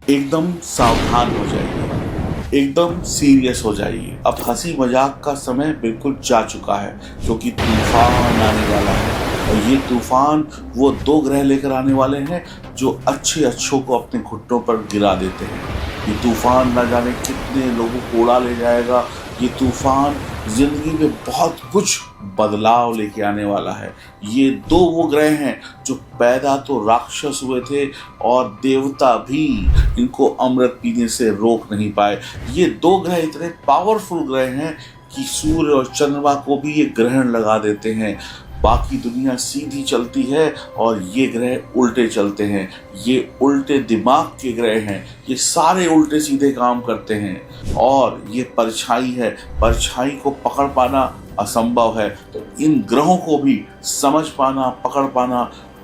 एकदम सावधान हो जाइए, एकदम सीरियस हो जाइए। अब हंसी मजाक का समय बिल्कुल जा चुका है, क्योंकि तूफान आने वाला है। और ये तूफान वो दो ग्रह लेकर आने वाले हैं जो अच्छे अच्छों को अपने घुटनों पर गिरा देते हैं। ये तूफान न जाने कितने लोगों को उड़ा ले जाएगा। ये तूफान जिंदगी में बहुत कुछ बदलाव लेके आने वाला है। ये दो वो ग्रह हैं जो पैदा तो राक्षस हुए थे, और देवता भी इनको अमृत पीने से रोक नहीं पाए। ये दो ग्रह इतने पावरफुल ग्रह हैं कि सूर्य और चंद्रमा को भी ये ग्रहण लगा देते हैं। बाकी दुनिया सीधी चलती है और ये ग्रह उल्टे चलते हैं। ये उल्टे दिमाग के ग्रह हैं, ये सारे उल्टे सीधे काम करते हैं। और ये परछाई है, परछाई को पकड़ पाना असंभव है, तो इन ग्रहों को भी समझ पाना, पकड़ पाना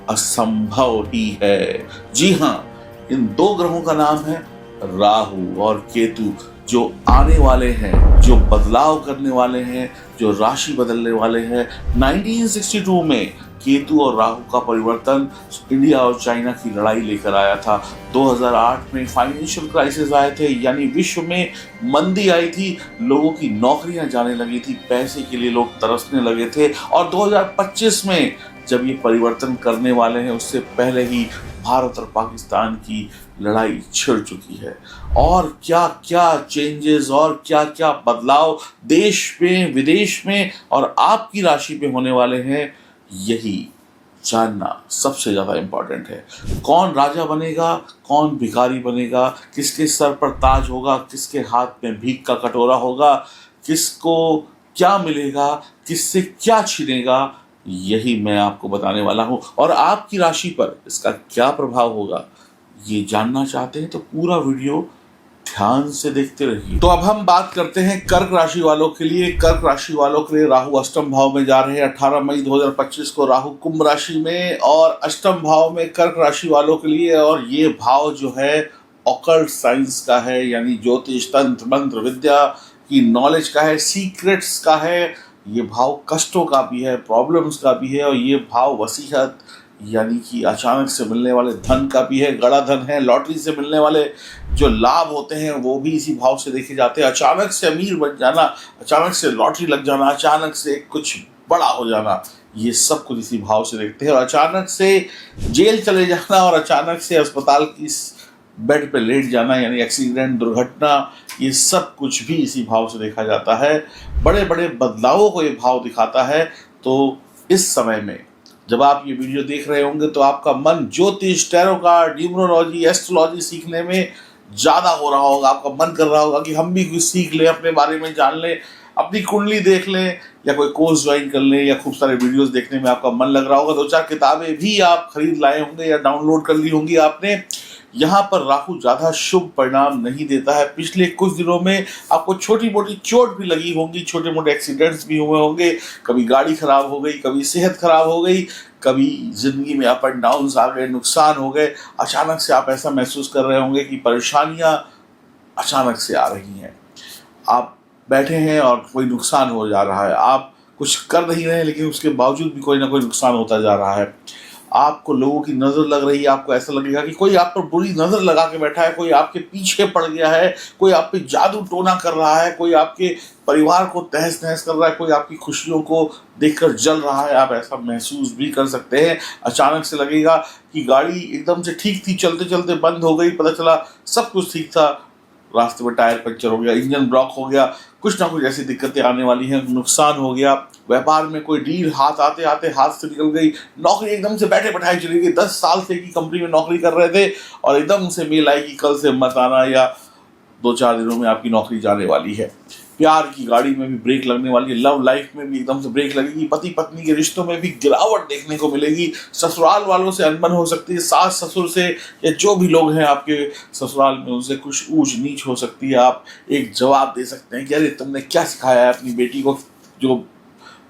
असंभव ही है। जी हाँ, इन दो ग्रहों का नाम है राहु और केतु, जो आने वाले हैं, जो बदलाव करने वाले हैं, जो राशि बदलने वाले हैं। 1962 में केतु और राहु का परिवर्तन इंडिया और चाइना की लड़ाई लेकर आया था। 2008 में फाइनेंशियल क्राइसिस आए थे, यानी विश्व में मंदी आई थी, लोगों की नौकरियां जाने लगी थी, पैसे के लिए लोग तरसने लगे थे। और 2025 में जब ये परिवर्तन करने वाले हैं, उससे पहले ही भारत और पाकिस्तान की लड़ाई छिड़ चुकी है। और क्या क्या चेंजेस और क्या क्या बदलाव देश में, विदेश में और आपकी राशि पे होने वाले हैं, यही जानना सबसे ज्यादा इंपॉर्टेंट है। कौन राजा बनेगा, कौन भिखारी बनेगा, किसके सर पर ताज होगा, किसके हाथ में भीख का कटोरा होगा, किसको क्या मिलेगा, किससे क्या छिनेगा, यही मैं आपको बताने वाला हूं। और आपकी राशि पर इसका क्या प्रभाव होगा, ये जानना चाहते हैं तो पूरा वीडियो ध्यान से देखते रहिए। तो अब हम बात करते हैं कर्क राशि वालों के लिए। कर्क राशि वालों के लिए राहु अष्टम भाव में जा रहे हैं। 18 मई 2025 को राहु कुंभ राशि में और अष्टम भाव में कर्क राशि वालों के लिए। और ये भाव जो है ऑकल्ट साइंस का है, यानी ज्योतिष, तंत्र, मंत्र विद्या की नॉलेज का है, सीक्रेट्स का है। ये भाव कष्टों का भी है, प्रॉब्लम्स का भी है। और ये भाव वसीयत, यानी कि अचानक से मिलने वाले धन का भी है। गड़ा धन है, लॉटरी से मिलने वाले जो लाभ होते हैं वो भी इसी भाव से देखे जाते हैं। अचानक से अमीर बन जाना, अचानक से लॉटरी लग जाना, अचानक से कुछ बड़ा हो जाना, ये सब कुछ इसी भाव से देखते हैं। और अचानक से जेल चले जाना और अचानक से अस्पताल की बेड पे लेट जाना, यानी एक्सीडेंट, दुर्घटना, ये सब कुछ भी इसी भाव से देखा जाता है। बड़े बड़े बदलावों को ये भाव दिखाता है। तो इस समय में जब आप ये वीडियो देख रहे होंगे तो आपका मन ज्योतिष, टैरो कार्ड, न्यूमरोलॉजी, एस्ट्रोलॉजी सीखने में ज़्यादा हो रहा होगा। आपका मन कर रहा होगा कि हम भी कुछ सीख लें, अपने बारे में जान लें, अपनी कुंडली देख लें, या कोई कोर्स ज्वाइन कर लें, या खूब सारे वीडियोस देखने में आपका मन लग रहा होगा। 2-4 किताबें भी आप खरीद लाए होंगे या डाउनलोड कर ली होंगी आपने। यहाँ पर राहु ज़्यादा शुभ परिणाम नहीं देता है। पिछले कुछ दिनों में आपको छोटी मोटी चोट भी लगी होंगी, छोटे मोटे एक्सीडेंट्स भी हुए होंगे। कभी गाड़ी खराब हो गई, कभी सेहत खराब हो गई, कभी जिंदगी में अप एंड डाउन्स आ गए, नुकसान हो गए। अचानक से आप ऐसा महसूस कर रहे होंगे कि परेशानियां अचानक से आ रही हैं। आप बैठे हैं और कोई नुकसान हो जा रहा है, आप कुछ कर नहीं रहे हैं लेकिन उसके बावजूद भी कोई ना कोई नुकसान होता जा रहा है। आपको लोगों की नज़र लग रही है, आपको ऐसा लगेगा कि कोई आप पर बुरी नज़र लगा के बैठा है, कोई आपके पीछे पड़ गया है, कोई आप पे जादू टोना कर रहा है, कोई आपके परिवार को तहस नहस कर रहा है, कोई आपकी खुशियों को देखकर जल रहा है। आप ऐसा महसूस भी कर सकते हैं। अचानक से लगेगा कि गाड़ी एकदम से ठीक थी, चलते चलते बंद हो गई, पता चला सब कुछ ठीक था, रास्ते में टायर पंचर हो गया, इंजन ब्लॉक हो गया, कुछ ना कुछ ऐसी दिक्कतें आने वाली हैं, नुकसान हो गया। व्यापार में कोई डील हाथ आते आते हाथ से निकल गई, नौकरी एकदम से बैठे बैठाई चली गई। 10 साल से की कंपनी में नौकरी कर रहे थे और एकदम से मेल आई कि कल से मत आना, या 2-4 दिनों में आपकी नौकरी जाने वाली है। प्यार की गाड़ी में भी ब्रेक लगने वाली है, लव लाइफ में भी एकदम से ब्रेक लगेगी, पति पत्नी के रिश्तों में भी गिरावट देखने को मिलेगी, ससुराल वालों से अनबन हो सकती है, सास ससुर से या जो भी लोग हैं आपके ससुराल में उनसे कुछ ऊंच नीच हो सकती है। आप एक जवाब दे सकते हैं कि अरे तुमने क्या सिखाया है अपनी बेटी को, जो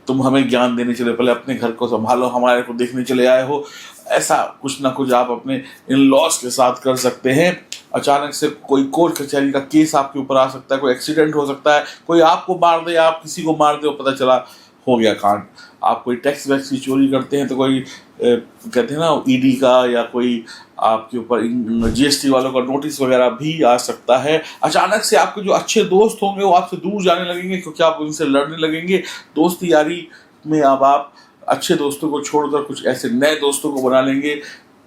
तुम हमें ज्ञान देने चले, पहले अपने घर को संभालो, हमारे को देखने चले आए हो। ऐसा कुछ ना कुछ आप अपने इन लॉस के साथ कर सकते हैं। अचानक से कोई कोर्ट कचहरी का केस आपके ऊपर आ सकता है, कोई एक्सीडेंट हो सकता है, कोई आपको मार दे, आप किसी को मार दे, पता चला हो गया कांड। आप कोई टैक्स वैक्स की चोरी करते हैं तो कोई कहते हैं ना ईडी का या कोई आपके ऊपर जीएसटी वालों का नोटिस वगैरह भी आ सकता है। अचानक से आपके जो अच्छे दोस्त होंगे वो आपसे दूर जाने लगेंगे क्योंकि आप उनसे लड़ने लगेंगे। दोस्ती यारी में अब आप अच्छे दोस्तों को छोड़कर कुछ ऐसे नए दोस्तों को बना लेंगे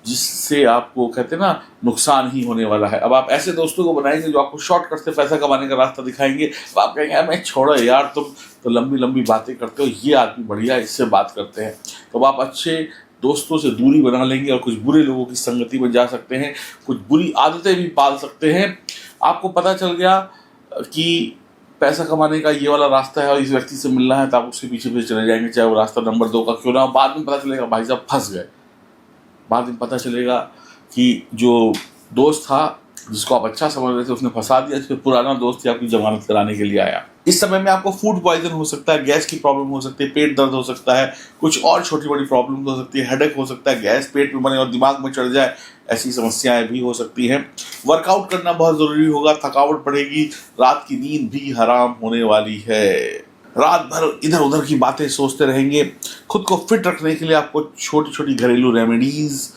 जिससे आपको कहते हैं ना नुकसान ही होने वाला है। अब आप ऐसे दोस्तों को बनाएंगे जो आपको शॉर्टकट से पैसा कमाने का रास्ता दिखाएंगे। अब आप कहेंगे यार मैं छोड़ो यार, तुम तो लंबी लंबी बातें करते हो, ये आदमी बढ़िया, इससे बात करते हैं। तो अब आप अच्छे दोस्तों से दूरी बना लेंगे और कुछ बुरे लोगों की संगति में जा सकते हैं, कुछ बुरी आदतें भी पाल सकते हैं। आपको पता चल गया कि पैसा कमाने का ये वाला रास्ता है और इस व्यक्ति से मिलना है तो आप उसके पीछे पीछे चले जाएंगे, चाहे वो रास्ता नंबर 2 का क्यों ना हो। बाद में पता चलेगा भाई साहब फंस गए। बाद में पता चलेगा कि जो दोस्त था जिसको आप अच्छा समझ रहे थे उसने फंसा दिया, इसमें पुराना दोस्त ही आपकी जमानत कराने के लिए आया। इस समय में आपको फूड पॉइजन हो सकता है, गैस की प्रॉब्लम हो सकती है, पेट दर्द हो सकता है, कुछ और छोटी बड़ी प्रॉब्लम हो सकती है, हेडेक हो सकता है, गैस पेट में बने और दिमाग में चढ़ जाए, ऐसी समस्याएं भी हो सकती हैं। वर्कआउट करना बहुत ज़रूरी होगा, थकावट बढ़ेगी, रात की नींद भी हराम होने वाली है। रात भर इधर उधर की बातें सोचते रहेंगे। खुद को फिट रखने के लिए आपको छोटी छोटी घरेलू रेमेडीज़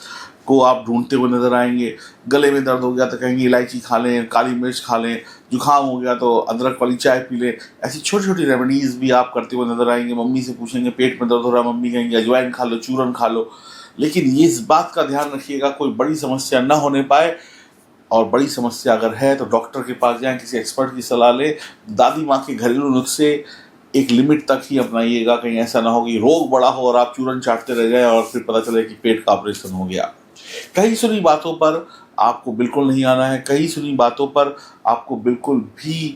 को आप ढूंढते हुए नजर आएंगे। गले में दर्द हो गया तो कहेंगे इलायची खा लें, काली मिर्च खा लें, जुकाम हो गया तो अदरक वाली चाय पी लें। ऐसी छोटी छोटी रेमेडीज़ भी आप करते हुए नजर आएंगे। मम्मी से पूछेंगे पेट में दर्द हो रहा है, मम्मी कहेंगे अजवाइन खा लो, चूरन खा लो। लेकिन ये इस बात का ध्यान रखिएगा कोई बड़ी समस्या ना होने पाए, और बड़ी समस्या अगर है तो डॉक्टर के पास जाएं, किसी एक्सपर्ट की सलाह लें। दादी माँ के घरेलू नुस्खे एक लिमिट तक ही अपनाइएगा, कहीं ऐसा ना हो कि रोग बड़ा हो और आप चूरन चाटते रह जाए और फिर पता चले कि पेट का ऑपरेशन हो गया। कहीं सुनी बातों पर आपको बिल्कुल नहीं आना है, कहीं सुनी बातों पर आपको बिल्कुल भी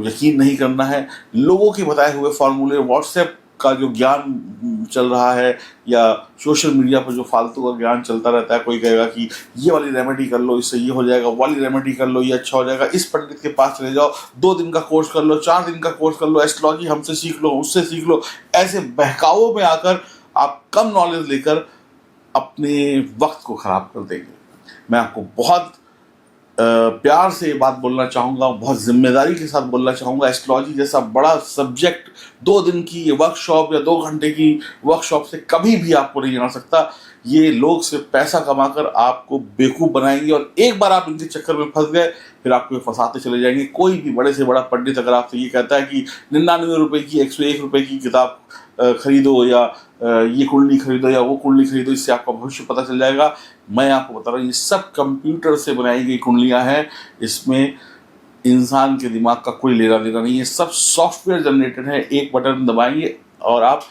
यकीन नहीं करना है। लोगों के बताए हुए फॉर्मूले, व्हाट्सएप का जो ज्ञान चल रहा है या सोशल मीडिया पर जो फालतू का ज्ञान चलता रहता है, कोई कहेगा कि ये वाली रेमेडी कर लो इससे ये हो जाएगा, वाली रेमेडी कर लो ये अच्छा हो जाएगा, इस पंडित के पास चले जाओ, 2 दिन का कोर्स कर लो, 4 दिन का कोर्स कर लो, एस्ट्रोलॉजी हमसे सीख लो, उससे सीख लो। ऐसे बहकावों में आकर आप कम नॉलेज लेकर अपने वक्त को खराब कर देंगे। मैं आपको बहुत प्यार से ये बात बोलना चाहूँगा, बहुत जिम्मेदारी के साथ बोलना चाहूँगा। एस्ट्रोलॉजी जैसा बड़ा सब्जेक्ट 2 दिन की वर्कशॉप या 2 घंटे की वर्कशॉप से कभी भी आपको नहीं आ सकता। ये लोग सिर्फ पैसा कमाकर आपको बेवकूफ़ बनाएंगे और एक बार आप इनके चक्कर में फंस गए फिर आपको फंसाते चले जाएंगे। कोई भी बड़े से बड़ा पंडित अगर आपसे ये कहता है कि 99 रुपये की 101 रुपये की किताब खरीदो या ये कुंडली खरीदो या वो कुंडली खरीदो, इससे आपका भविष्य पता चल जाएगा, मैं आपको बता रहा हूँ ये सब कंप्यूटर से बनाई गई कुंडलियाँ हैं। इसमें इंसान के दिमाग का कोई लेना देना नहीं है, सब सॉफ्टवेयर जनरेटेड है। एक बटन दबाएंगे और आप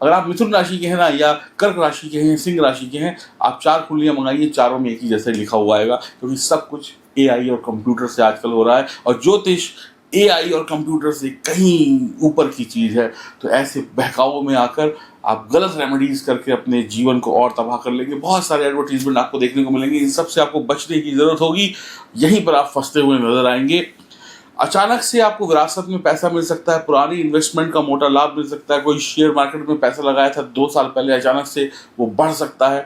अगर आप मिथुन राशि के हैं ना या कर्क राशि के हैं, सिंह राशि के हैं, आप 4 कुंडलियाँ मंगाइए, चारों में एक ही जैसे लिखा हुआ आएगा, क्योंकि सब कुछ एआई और कंप्यूटर से आजकल हो रहा है और ज्योतिष एआई और कंप्यूटर से कहीं ऊपर की चीज़ है। तो ऐसे बहकावों में आकर आप गलत रेमेडीज करके अपने जीवन को और तबाह कर लेंगे। बहुत सारे एडवर्टीजमेंट आपको देखने को मिलेंगे, इन सब से आपको बचने की ज़रूरत होगी, यहीं पर आप फंसते हुए नजर आएंगे। अचानक से आपको विरासत में पैसा मिल सकता है, पुरानी इन्वेस्टमेंट का मोटा लाभ मिल सकता है। कोई शेयर मार्केट में पैसा लगाया था 2 साल पहले, अचानक से वो बढ़ सकता है।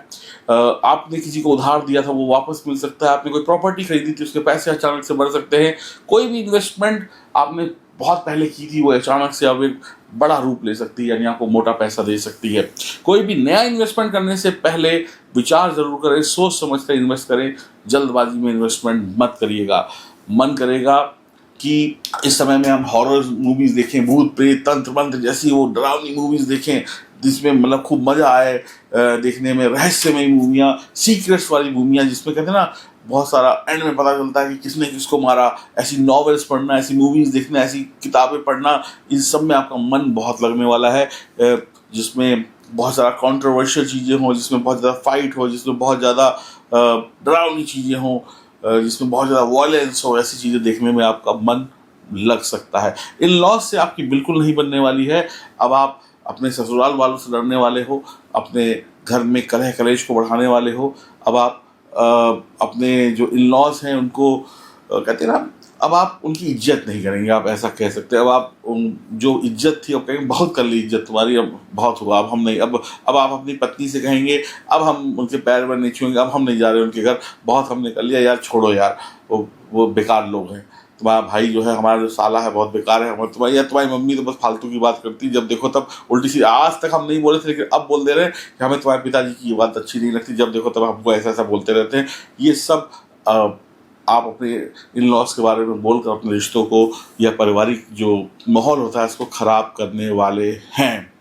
आपने किसी को उधार दिया था वो वापस मिल सकता है। आपने कोई प्रॉपर्टी खरीदी थी उसके पैसे अचानक से बढ़ सकते हैं। कोई भी इन्वेस्टमेंट आपने बहुत पहले की थी वो अचानक से अब एक बड़ा रूप ले सकती है, यानी आपको मोटा पैसा दे सकती है। कोई भी नया इन्वेस्टमेंट करने से पहले विचार जरूर करें, सोच समझ कर इन्वेस्ट करें, जल्दबाजी में इन्वेस्टमेंट मत करिएगा। मन करेगा कि इस समय में हम हॉरर मूवीज़ देखें, भूत प्रेत तंत्र मंत्र जैसी वो डरावनी मूवीज़ देखें जिसमें मतलब खूब मज़ा आए देखने में, रहस्यमय मूवियाँ, सीक्रेट्स वाली मूवियाँ जिसमें कहते हैं ना बहुत सारा एंड में पता चलता है कि किसने किसको मारा। ऐसी नॉवेल्स पढ़ना, ऐसी मूवीज़ देखना, ऐसी किताबें पढ़ना, इन सब में आपका मन बहुत लगने वाला है, जिसमें बहुत ज़्यादा कॉन्ट्रोवर्शियल चीज़ें हों, जिसमें बहुत ज़्यादा फाइट हो, जिसमें बहुत ज़्यादा डरावनी चीज़ें हों, जिसमें बहुत ज़्यादा वॉयलेंस हो। ऐसी चीज़ें देखने में आपका मन लग सकता है। इन लॉज से आपकी बिल्कुल नहीं बनने वाली है। अब आप अपने ससुराल वालों से लड़ने वाले हो, अपने घर में कलह कलेश को बढ़ाने वाले हो। अब आप अपने जो इन लॉज हैं उनको कहते हैं ना, अब आप उनकी इज्जत नहीं करेंगे, आप ऐसा कह सकते हैं। अब आप जो इज्जत थी अब कहेंगे बहुत कर ली इज्जत तुम्हारी, अब बहुत हुआ, अब हम नहीं। अब आप अपनी पत्नी से कहेंगे अब हम उनके पैर में नहीं छूएंगे, अब हम नहीं जा रहे उनके घर, बहुत हमने कर लिया यार, छोड़ो यार, वो बेकार लोग हैं। तुम्हारा भाई जो है, हमारा जो साला है बहुत बेकार है, हमारे तुम्हारी या तुम्हारी मम्मी तो बस फालतू की बात करती है, जब देखो तब उल्टी सी। आज तक हम नहीं बोले थे लेकिन अब बोल दे रहे हैं कि हमें तुम्हारे पिताजी की ये बात अच्छी नहीं लगती, जब देखो तब हमको ऐसा ऐसा बोलते रहते हैं। ये सब आप अपने इन लॉज के बारे में बोलकर अपने रिश्तों को या पारिवारिक जो माहौल होता है उसको खराब करने वाले हैं।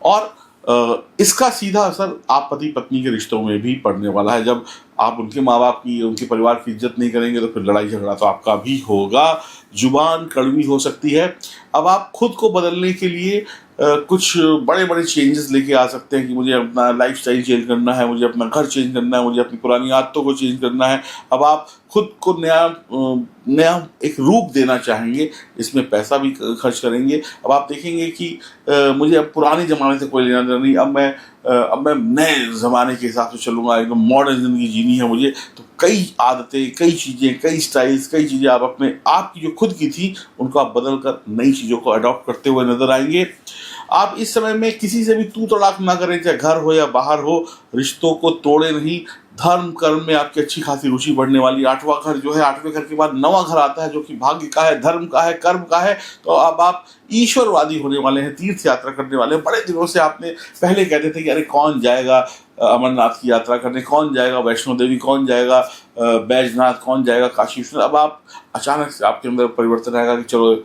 और इसका सीधा असर आप पति पत्नी के रिश्तों में भी पड़ने वाला है। जब आप उनके माँ बाप की, उनके परिवार की इज्जत नहीं करेंगे तो फिर लड़ाई झगड़ा तो आपका भी होगा। जुबान कड़वी हो सकती है। अब आप खुद को बदलने के लिए कुछ बड़े बड़े चेंजेस लेके आ सकते हैं कि मुझे अपना लाइफस्टाइल चेंज करना है, मुझे अपना घर चेंज करना है, मुझे अपनी पुरानी आदतों को चेंज करना है। अब आप खुद को नया एक रूप देना चाहेंगे, इसमें पैसा भी खर्च करेंगे। अब आप देखेंगे कि मुझे अब पुराने ज़माने से कोई लेना देना नहीं, अब मैं नए ज़माने के हिसाब से चलूँगा, एकदम मॉडर्न ज़िंदगी जीनी है मुझे। तो कई आदतें, कई चीज़ें, कई स्टाइल्स, कई चीज़ें आप अपने आपकी जो खुद की थी उनको आप बदल कर नई चीज़ों को अडॉप्ट करते हुए नजर आएंगे। आप इस समय में किसी से भी तू तड़ाक ना करें, चाहे घर हो या बाहर हो, रिश्तों को तोड़े नहीं। धर्म कर्म में आपकी अच्छी खासी रुचि बढ़ने वाली। 8वां घर जो है, 8वें घर के बाद 9वां घर आता है जो कि भाग्य का है, धर्म का है, कर्म का है। तो अब आप ईश्वरवादी होने वाले हैं, तीर्थ यात्रा करने वाले हैं। बड़े दिनों से आपने पहले कहते थे कि अरे कौन जाएगा अमरनाथ की यात्रा करने, कौन जाएगा वैष्णो देवी, कौन जाएगा बैजनाथ, कौन जाएगा काशी विश्वनाथ। अब आप अचानक से आपके अंदर परिवर्तन आएगा कि चलो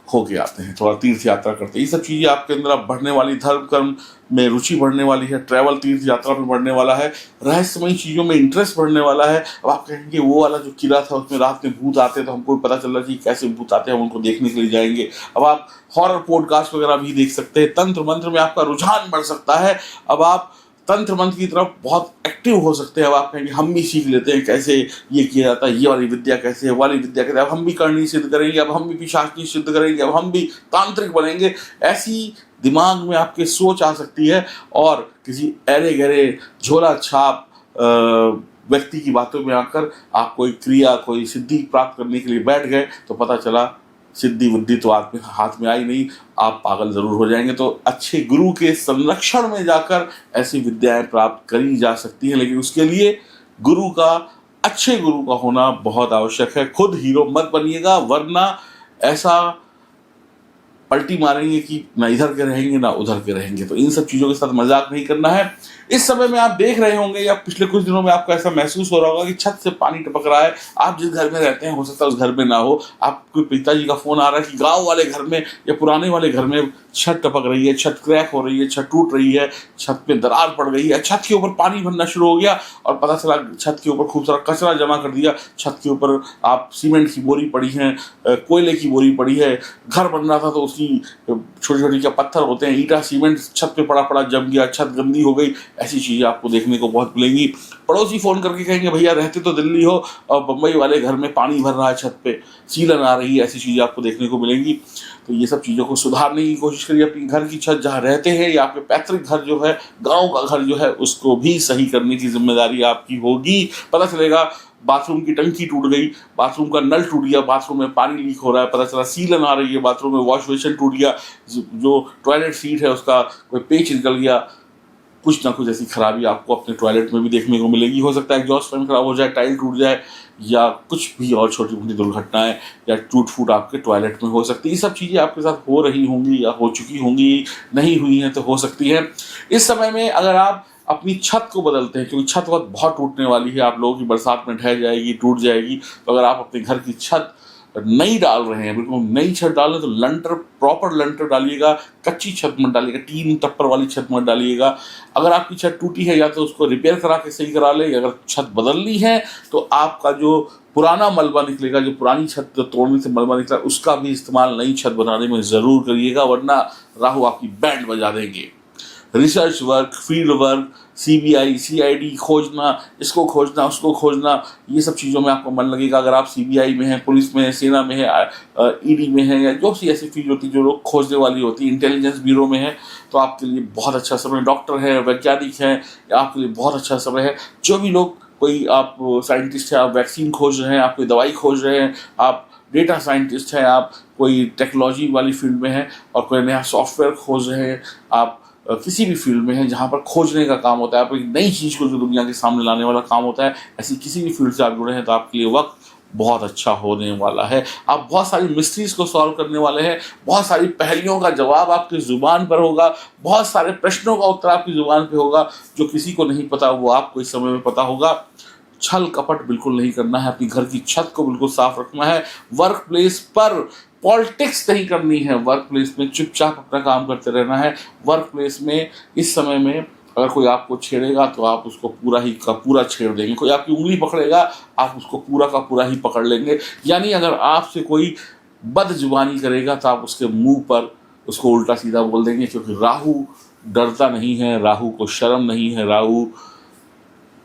होके आते हैं, थोड़ा तीर्थ यात्रा करते हैं। ये सब चीज़ें आपके अंदर अब बढ़ने वाली, धर्म कर्म में रुचि बढ़ने वाली है, ट्रैवल तीर्थ यात्रा में बढ़ने वाला है, रहस्यमयी चीज़ों में इंटरेस्ट बढ़ने वाला है। अब आप कहेंगे वो वाला जो किला था उसमें रात में भूत आते तो हमको पता चल रहा है कैसे भूत आते हैं, हम उनको देखने के लिए जाएंगे। अब आप हॉरर पॉडकास्ट वगैरह भी देख सकते हैं। तंत्र मंत्र में आपका रुझान बढ़ सकता है। अब आप तंत्र मंत्र की तरफ बहुत एक्टिव हो सकते हैं। अब आप कहेंगे हम भी सीख लेते हैं कैसे ये किया जाता है, ये वाली विद्या कैसे है, वाली विद्या कैसे। अब हम भी करनी सिद्ध करेंगे, अब हम भी पिशाचनी सिद्ध करेंगे, अब हम भी तांत्रिक बनेंगे। ऐसी दिमाग में आपके सोच आ सकती है और किसी अरे गहरे झोला छाप व्यक्ति की बातों में आकर आप कोई क्रिया, कोई सिद्धि प्राप्त करने के लिए बैठ गए तो पता चला सिद्धि बुद्धि तो आपके हाथ में आई नहीं, आप पागल जरूर हो जाएंगे। तो अच्छे गुरु के संरक्षण में जाकर ऐसी विद्याएं प्राप्त करी जा सकती हैं, लेकिन उसके लिए अच्छे गुरु का होना बहुत आवश्यक है। खुद हीरो मत बनिएगा, वरना ऐसा पलटी मारेंगे कि ना इधर के रहेंगे ना उधर के रहेंगे। तो इन सब चीज़ों के साथ मजाक नहीं करना है। इस समय में आप देख रहे होंगे या पिछले कुछ दिनों में आपको ऐसा महसूस हो रहा होगा कि छत से पानी टपक रहा है। आप जिस घर में रहते हैं हो सकता है उस घर में ना हो, आपके पिताजी का फोन आ रहा है कि गांव वाले घर में या पुराने वाले घर में छत टपक रही है, छत क्रैक हो रही है, छत टूट रही है, छत पे दरार पड़ गई है, छत के ऊपर पानी भरना शुरू हो गया और पता चला छत के ऊपर खूब सारा कचरा जमा कर दिया। छत के ऊपर आप सीमेंट की बोरी पड़ी है, कोयले की बोरी पड़ी है, घर बन रहा था तो उसकी छोटी छोटी क्या पत्थर होते हैं, ईटा सीमेंट छत पे पड़ा पड़ा जम गया, छत गंदी हो गई। ऐसी चीजें आपको देखने को बहुत मिलेंगी। पड़ोसी फोन करके कहेंगे भैया रहते तो दिल्ली हो और बम्बई वाले घर में पानी भर रहा है, छत पे सीलन आ रही है। ऐसी चीजें आपको देखने को मिलेंगी। तो ये सब चीज़ों को सुधारने की कोशिश करिए। अपनी घर की छत जहाँ रहते हैं या आपके पैतृक घर जो है, गांव का घर जो है, उसको भी सही करने की जिम्मेदारी आपकी होगी। पता चलेगा बाथरूम की टंकी टूट गई, बाथरूम का नल टूट गया, बाथरूम में पानी लीक हो रहा है, पता चला सीलन आ रही है, बाथरूम में वॉश बेसिन टूट गया, जो टॉयलेट सीट है उसका कोई पेच निकल गया। कुछ ना कुछ ऐसी खराबी आपको अपने टॉयलेट में भी देखने को मिलेगी। हो सकता है एग्जॉस्ट फैन खराब हो जाए, टाइल टूट जाए या कुछ भी और छोटी मोटी दुर्घटनाएं या टूट फूट आपके टॉयलेट में हो सकती है। ये सब चीज़ें आपके साथ हो रही होंगी या हो चुकी होंगी, नहीं हुई हैं तो हो सकती है। इस समय में अगर आप अपनी छत को बदलते हैं, क्योंकि छत बहुत टूटने वाली है, आप लोगों की बरसात में ढह जाएगी, टूट जाएगी। तो अगर आप अपने घर की छत नई डाल रहे हैं, बिल्कुल नई छत डाल रहे हैं, तो लंटर, प्रॉपर लंटर डालिएगा, कच्ची छत मत डालिएगा, टीन टप्पर वाली छत मत डालिएगा। अगर आपकी छत टूटी है या तो उसको रिपेयर करा के सही करा ले, अगर छत बदलनी है तो आपका जो पुराना मलबा निकलेगा, जो पुरानी छत जो तोड़ने से मलबा निकला, उसका भी इस्तेमाल नई छत बनाने में ज़रूर करिएगा, वरना राहु आपकी बैंड बजा देंगे। Research work, field work, CBI, CID खोजना, इसको खोजना, उसको खोजना, ये सब चीज़ों में आपको मन लगेगा। अगर आप CBI में हैं, पुलिस में हैं, सेना में है, ED में है, या जो सी ऐसी फील्ड होती है जो लोग खोजने वाली होती है, इंटेलिजेंस ब्यूरो में है, तो आपके लिए बहुत अच्छा समय। डॉक्टर हैं, वैज्ञानिक हैं, आपके लिए बहुत अच्छा समय है। जो भी लोग, कोई आप साइंटिस्ट हैं, आप वैक्सीन खोज रहे हैं, आप कोई दवाई खोज रहे हैं, आप डेटा साइंटिस्ट हैं, आप कोई टेक्नोलॉजी वाली फील्ड में हैं और कोई नया सॉफ्टवेयर खोज रहे हैं, आप किसी भी फील्ड में है जहाँ पर खोजने का काम होता है, आप एक नई चीज़ को जो दुनिया के सामने लाने वाला काम होता है, ऐसी किसी भी फील्ड से आप जुड़े हैं तो आपके लिए वक्त बहुत अच्छा होने वाला है। आप बहुत सारी मिस्ट्रीज को सॉल्व करने वाले हैं, बहुत सारी पहेलियों का जवाब आपकी ज़ुबान पर होगा, बहुत सारे प्रश्नों का उत्तर आपकी ज़ुबान पे होगा। जो किसी को नहीं पता वो आपको इस समय में पता होगा। छल कपट बिल्कुल नहीं करना है, अपनी घर की छत को बिल्कुल साफ रखना है, वर्क प्लेस पर पॉलिटिक्स नहीं करनी है, वर्क प्लेस में चुपचाप अपना काम करते रहना है। वर्क प्लेस में इस समय में अगर कोई आपको छेड़ेगा तो आप उसको पूरा ही का पूरा छेड़ देंगे, कोई आपकी उंगली पकड़ेगा आप उसको पूरा का पूरा ही पकड़ लेंगे। यानी अगर आपसे कोई बदजुबानी करेगा तो आप उसके मुंह पर उसको उल्टा सीधा बोल देंगे, क्योंकि राहु डरता नहीं है, राहु को शर्म नहीं है, राहु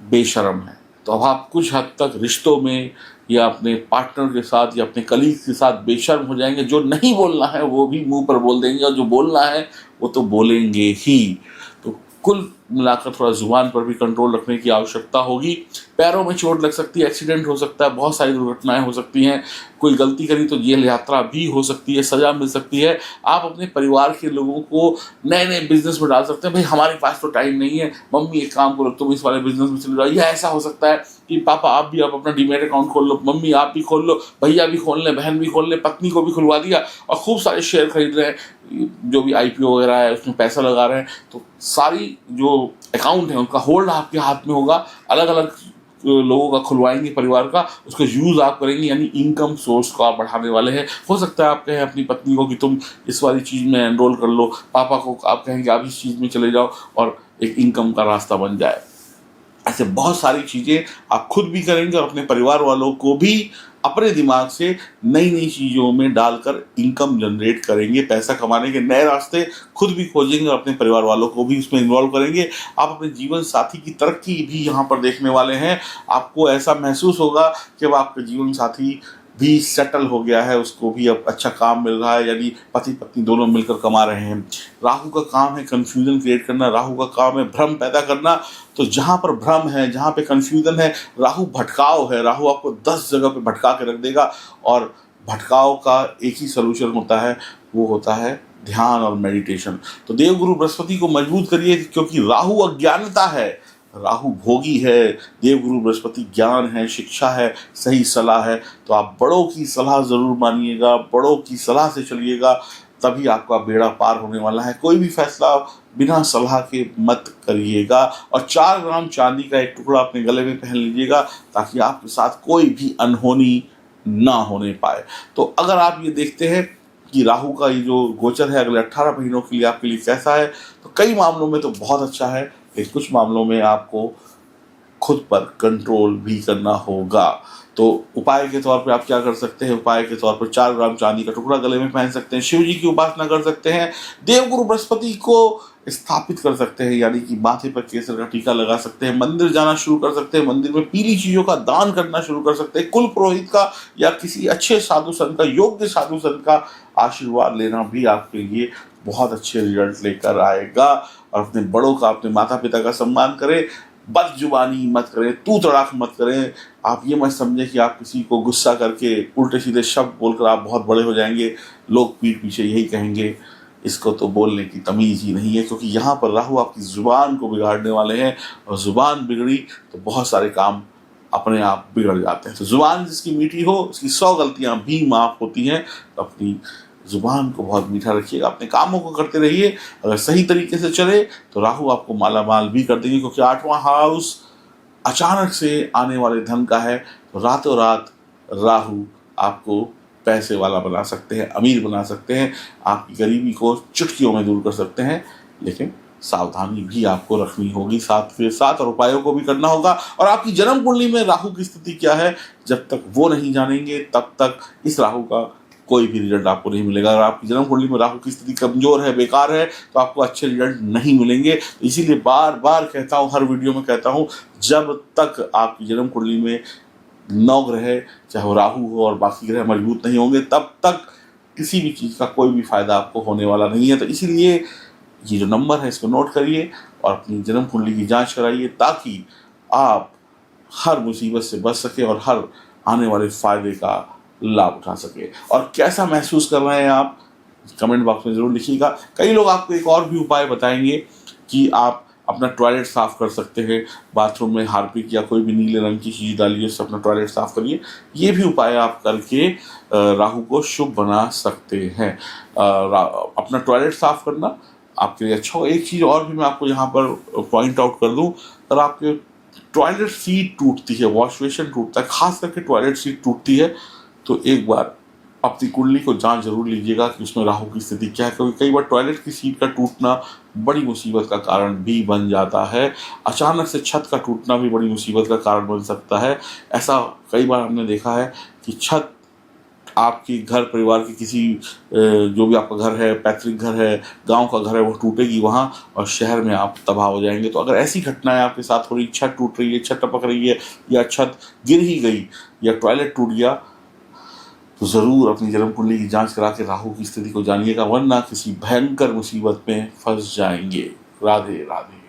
बेशर्म है। तो अब आप कुछ हद तक रिश्तों में या अपने पार्टनर के साथ या अपने कलीग के साथ बेशर्म हो जाएंगे। जो नहीं बोलना है वो भी मुंह पर बोल देंगे, और जो बोलना है वो तो बोलेंगे ही। तो कुल मिलाकर थोड़ा जुबान पर भी कंट्रोल रखने की आवश्यकता होगी। पैरों में चोट लग सकती है, एक्सीडेंट हो सकता है, बहुत सारी दुर्घटनाएं हो सकती हैं, कोई गलती करी तो जेल यात्रा भी हो सकती है, सजा मिल सकती है। आप अपने परिवार के लोगों को नए नए बिजनेस में डाल सकते हैं। भाई हमारे पास तो टाइम नहीं है, मम्मी एक काम करो तुम इस वाले बिजनेस में चले जाओ। या ऐसा हो सकता है कि पापा आप अपना डीमैट अकाउंट खोल लो, मम्मी आप भी खोल लो, भैया भी खोल लें, बहन भी खोल लें, पत्नी को भी खुलवा दिया और खूब सारे शेयर खरीद रहे हैं, जो भी आईपीओ वगैरह है उसमें पैसा लगा रहे हैं। तो सारी जो अकाउंट है उनका होल्ड आपके हाथ में होगा, अलग अलग लोगों का खुलवाएंगे परिवार का, उसका यूज आप करेंगे, यानी इनकम सोर्स को आप बढ़ाने वाले हैं। हो सकता है आप कहें अपनी पत्नी को कि तुम इस वाली चीज़ में एनरोल कर लो, पापा को आप कहें कि आप इस चीज़ में चले जाओ और एक इनकम का रास्ता बन जाए। ऐसे बहुत सारी चीज़ें आप खुद भी करेंगे और अपने परिवार वालों को भी अपने दिमाग से नई नई चीज़ों में डालकर इनकम जनरेट करेंगे। पैसा कमाने के नए रास्ते खुद भी खोजेंगे और अपने परिवार वालों को भी उसमें इन्वॉल्व करेंगे। आप अपने जीवन साथी की तरक्की भी यहाँ पर देखने वाले हैं। आपको ऐसा महसूस होगा कि अब आपका जीवन साथी भी सेटल हो गया है, उसको भी अब अच्छा काम मिल रहा है, यानी पति पत्नी दोनों मिलकर कमा रहे हैं। राहु का काम है कंफ्यूजन क्रिएट करना, राहु का काम है भ्रम पैदा करना। तो जहाँ पर भ्रम है, जहाँ पे कंफ्यूजन है, राहु भटकाव है, राहु आपको 10 जगह पे भटका के रख देगा। और भटकाव का एक ही सोल्यूशन होता है, वो होता है ध्यान और मेडिटेशन। तो देवगुरु बृहस्पति को मजबूत करिए, क्योंकि राहु अज्ञानता है, राहु भोगी है, देवगुरु बृहस्पति ज्ञान है, शिक्षा है, सही सलाह है। तो आप बड़ों की सलाह ज़रूर मानिएगा, बड़ों की सलाह से चलिएगा, तभी आपका बेड़ा पार होने वाला है। कोई भी फैसला बिना सलाह के मत करिएगा। और 4 ग्राम चांदी का एक टुकड़ा अपने गले में पहन लीजिएगा, ताकि आपके साथ कोई भी अनहोनी ना होने पाए। तो अगर आप ये देखते हैं कि राहु का ये जो गोचर है अगले 18 महीनों के लिए आपके लिए कैसा है, तो कई मामलों में तो बहुत अच्छा है, लेकिन कुछ मामलों में आपको खुद पर कंट्रोल भी करना होगा। तो उपाय के तौर पे आप क्या कर सकते हैं? उपाय के तौर पर 4 ग्राम चांदी का टुकड़ा गले में पहन सकते हैं, शिव जी की उपासना कर सकते हैं, देवगुरु बृहस्पति को स्थापित कर सकते हैं, यानी कि माथे पर केसर का टीका लगा सकते हैं, मंदिर जाना शुरू कर सकते हैं, मंदिर में पीली चीजों का दान करना शुरू कर सकते हैं, कुल पुरोहित का या किसी अच्छे साधु संत का, योग्य साधु संत का आशीर्वाद लेना भी आपके लिए बहुत अच्छे रिजल्ट लेकर आएगा। और अपने बड़ों का, अपने माता पिता का सम्मान करें, बदजुबानी मत करें, तू तड़ाक मत करें। आप ये मत समझें कि आप किसी को गुस्सा करके उल्टे सीधे शब्द बोलकर आप बहुत बड़े हो जाएंगे। लोग पीठ पीछे यही कहेंगे, इसको तो बोलने की तमीज़ ही नहीं है, क्योंकि यहाँ पर राहु आपकी ज़ुबान को बिगाड़ने वाले हैं, और ज़ुबान बिगड़ी तो बहुत सारे काम अपने आप बिगड़ जाते हैं। तो ज़ुबान जिसकी मीठी हो उसकी 100 गलतियाँ भी माफ़ होती हैं। तो अपनी ज़ुबान को बहुत मीठा रखिएगा, अपने कामों को करते रहिए। अगर सही तरीके से चले तो राहु आपको माला माल भी कर देंगे, क्योंकि 8वां हाउस अचानक से आने वाले धन का है। तो रातों रात राहु आपको पैसे वाला बना सकते हैं, अमीर बना सकते हैं, आपकी गरीबी को चुटकियों में दूर कर सकते हैं। लेकिन सावधानी भी आपको रखनी होगी साथ के साथ, और उपायों को भी करना होगा। और आपकी जन्म कुंडली में राहु की स्थिति क्या है, जब तक वो नहीं जानेंगे तब तक इस राहु का कोई भी रिजल्ट आपको नहीं मिलेगा। अगर आपकी जन्म कुंडली में राहु की स्थिति कमजोर है, बेकार है, तो आपको अच्छे रिजल्ट नहीं मिलेंगे। तो इसीलिए बार बार कहता हूँ, हर वीडियो में कहता हूँ, जब तक आपकी जन्म कुंडली में 9 ग्रह, चाहे वो राहु हो और बाकी ग्रह मजबूत नहीं होंगे, तब तक किसी भी चीज़ का कोई भी फायदा आपको होने वाला नहीं है। तो इसीलिए ये जो नंबर है इसको नोट करिए और अपनी जन्म कुंडली की जांच कराइए, ताकि आप हर मुसीबत से बच सके और हर आने वाले फायदे का लाभ उठा सके। और कैसा महसूस कर रहे हैं आप, कमेंट बॉक्स में ज़रूर लिखिएगा। कई लोग आपको एक और भी उपाय बताएंगे कि आप अपना टॉयलेट साफ कर सकते हैं। बाथरूम में हार्पिक या कोई भी नीले रंग की चीज़ डालिए, उससे अपना टॉयलेट साफ करिए। ये भी उपाय आप करके राहु को शुभ बना सकते हैं। अपना टॉयलेट साफ करना आपके लिए अच्छा हो। एक चीज़ और भी मैं आपको यहाँ पर पॉइंट आउट कर दूँ, अगर आपके टॉयलेट सीट टूटती है, वॉश बेसिन टूटता है, खास करके टॉयलेट सीट टूटती है, तो एक बार अपनी कुंडली को जांच जरूर लीजिएगा कि उसमें राहु की स्थिति क्या है, क्योंकि कई बार टॉयलेट की सीट का टूटना बड़ी मुसीबत का कारण भी बन जाता है। अचानक से छत का टूटना भी बड़ी मुसीबत का कारण बन सकता है। ऐसा कई बार हमने देखा है कि छत आपकी घर परिवार की किसी जो भी आपका घर है, पैतृक घर है, गांव का घर है, वो टूटेगी वहाँ और शहर में आप तबाह हो जाएंगे। तो अगर ऐसी घटनाएं आपके साथ हो रही, छत टूट रही है, छत टपक रही है, या छत गिर ही गई, या टॉयलेट टूट गया, तो ज़रूर अपनी जन्म कुंडली की जांच करा के राहु की स्थिति को जानिएगा, वरना किसी भयंकर मुसीबत में फंस जाएंगे। राधे राधे।